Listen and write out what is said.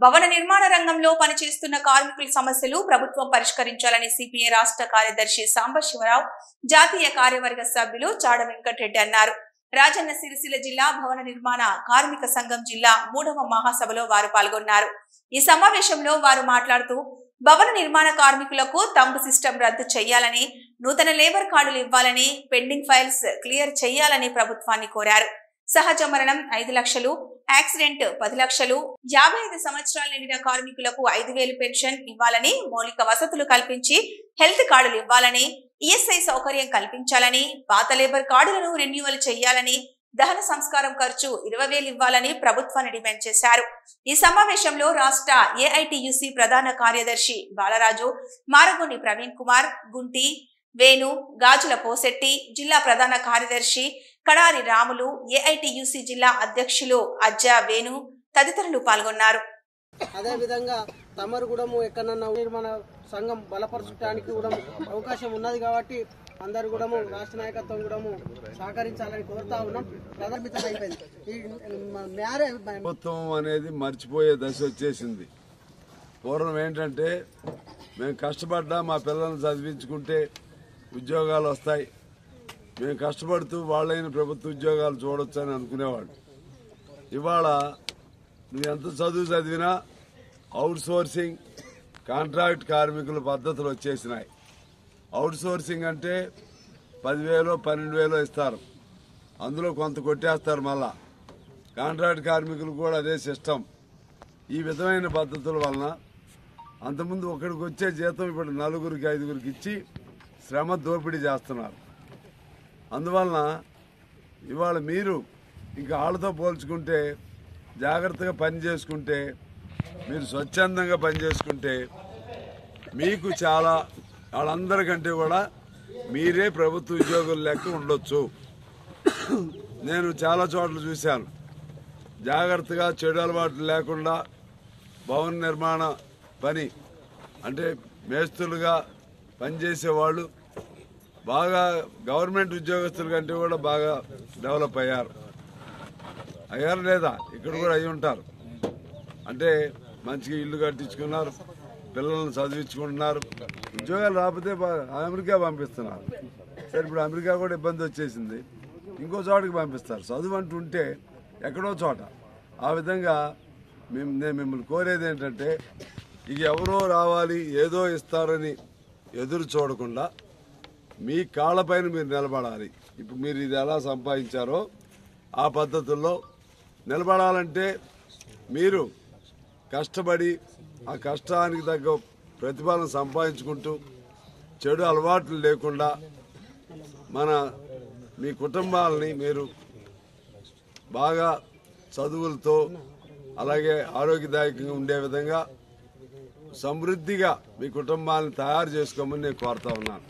భవన నిర్మాణ రంగంలో పనిచేస్తున్న కార్మికుల సమస్యలు ప్రభుత్వం పరిష్కరించాలని సిపిఐ రాష్ట్ర కార్యదర్శి సాంబశివరావు, జాతీయ కార్యవర్గ సభ్యులు చాడ వెంకటరెడ్డి అన్నారు. రాజన్న సిరిసిల్ల జిల్లా భవన నిర్మాణ కార్మిక సంఘం జిల్లా 3వ మహాసభలో వారు పాల్గొన్నారు. ఈ సమావేశంలో వారు మాట్లాడుతూ భవన నిర్మాణ కార్మికులకు తంబు సిస్టమ్ రద్దు చేయాలని, నూతన లేబర్ కార్డులు ఇవ్వాలని, పెండింగ్ ఫైల్స్ క్లియర్ చేయాలని ప్రభుత్వాన్ని కోరారు. సహజ మరణం 5 లక్షలు, యాక్సిడెంట్ 10 లక్షలు, 55 సంవత్సరాలు నిండిన కార్మికులకు 5,000 పెన్షన్ ఇవ్వాలని, మౌలిక వసతులు కల్పించి హెల్త్ కార్డులు ఇవ్వాలని, ఈఎస్ఐ సౌకర్యం కల్పించాలని, పాత లేబర్ కార్డులను రెన్యువల్ చేయాలని, దహన సంస్కారం ఖర్చు 20,000 ఇవ్వాలని ప్రభుత్వాన్ని డిమాండ్ చేశారు. ఈ సమావేశంలో రాష్ట్ర ఏఐటియుసి ప్రధాన కార్యదర్శి బాలరాజు, మారగొండి ప్రవీణ్ కుమార్, గుంటి వేణు, గాజుల పోసెట్టి, జిల్లా ప్రధాన కార్యదర్శి కడారి రాములు, ఏఐటియుసి జిల్లా అధ్యక్షులు అజ్జా వేణు తదితరులు పాల్గొన్నారు. అదే విధంగా తమరు కూడా ఎక్కడన్నా నిర్మాణ సంఘం బలపరచడానికి కూడా అవకాశం ఉన్నది కాబట్టి అందరు కూడా రాష్ట్ర నాయకత్వం కూడా సహకరించాలని కోరుతా ఉన్నాం. ప్రదర్శితం అయిపోయింది. ఈ ప్రభుత్వం అనేది మర్చిపోయే దశ వచ్చేసింది. పూర్వం ఏంటంటే మేము కష్టపడ్డా మా పిల్లల్ని చదివించుకుంటే ఉద్యోగాలు వస్తాయి, మేము కష్టపడుతూ వాళ్ళైన ప్రభుత్వ ఉద్యోగాలు చూడొచ్చు అని అనుకునేవాడు. ఇవాళ నువ్వు ఎంత చదువు చదివినా అవుట్ సోర్సింగ్, కాంట్రాక్ట్ కార్మికుల పద్ధతులు వచ్చేసినాయి. అవుట్ సోర్సింగ్ అంటే 10,000 12,000 ఇస్తారు, అందులో కొంత కొట్టేస్తారు. మళ్ళా కాంట్రాక్ట్ కార్మికులు కూడా అదే సిస్టమ్. ఈ విధమైన పద్ధతుల వలన అంతకుముందు ఒకరికి వచ్చే జీతం ఇప్పుడు 4గురికి 5గురికి ఇచ్చి శ్రమ దోపిడీ చేస్తున్నారు. అందువలన ఇవాళ మీరు ఇంకా వాళ్ళతో పోల్చుకుంటే జాగ్రత్తగా పని చేసుకుంటే, మీరు స్వచ్ఛందంగా పనిచేసుకుంటే మీకు చాలా వాళ్ళందరికంటే కూడా మీరే ప్రభుత్వ ఉద్యోగుల లెక్క ఉండొచ్చు. నేను చాలా చోట్ల చూశాను. జాగ్రత్తగా చెడు అలవాట్లు లేకుండా భవన నిర్మాణ పని అంటే మేస్త్రులుగా పనిచేసేవాళ్ళు బాగా గవర్నమెంట్ ఉద్యోగస్తుల కంటే కూడా బాగా డెవలప్ అయ్యారు లేదా? ఇక్కడ కూడా అయి ఉంటారు. అంటే మంచిగా ఇల్లు కట్టించుకున్నారు, పిల్లల్ని చదివించుకుంటున్నారు. ఉద్యోగాలు రాకపోతే అమెరికా పంపిస్తున్నారు. సరే, ఇప్పుడు అమెరికా కూడా ఇబ్బంది వచ్చేసింది, ఇంకో చోటకి పంపిస్తారు. చదువు అంటూ ఉంటే ఎక్కడో చోట. ఆ విధంగా నేను మిమ్మల్ని కోరేది ఏంటంటే, ఇక ఎవరో రావాలి ఏదో ఇస్తారని ఎదురు చూడకుండా మీ కాళ్ళపైన మీరు నిలబడాలి. ఇప్పుడు మీరు ఇది ఎలా సంపాదించారో ఆ పద్ధతుల్లో నిలబడాలంటే మీరు కష్టపడి ఆ కష్టానికి తగ్గ ప్రతిఫలం సంపాదించుకుంటూ చెడు అలవాట్లు లేకుండా మీ కుటుంబాలని మీరు బాగా చదువులతో అలాగే ఆరోగ్యదాయకంగా ఉండే విధంగా సమృద్ధిగా మీ కుటుంబాలను తయారు చేసుకోమని నేను కోరుతా ఉన్నాను.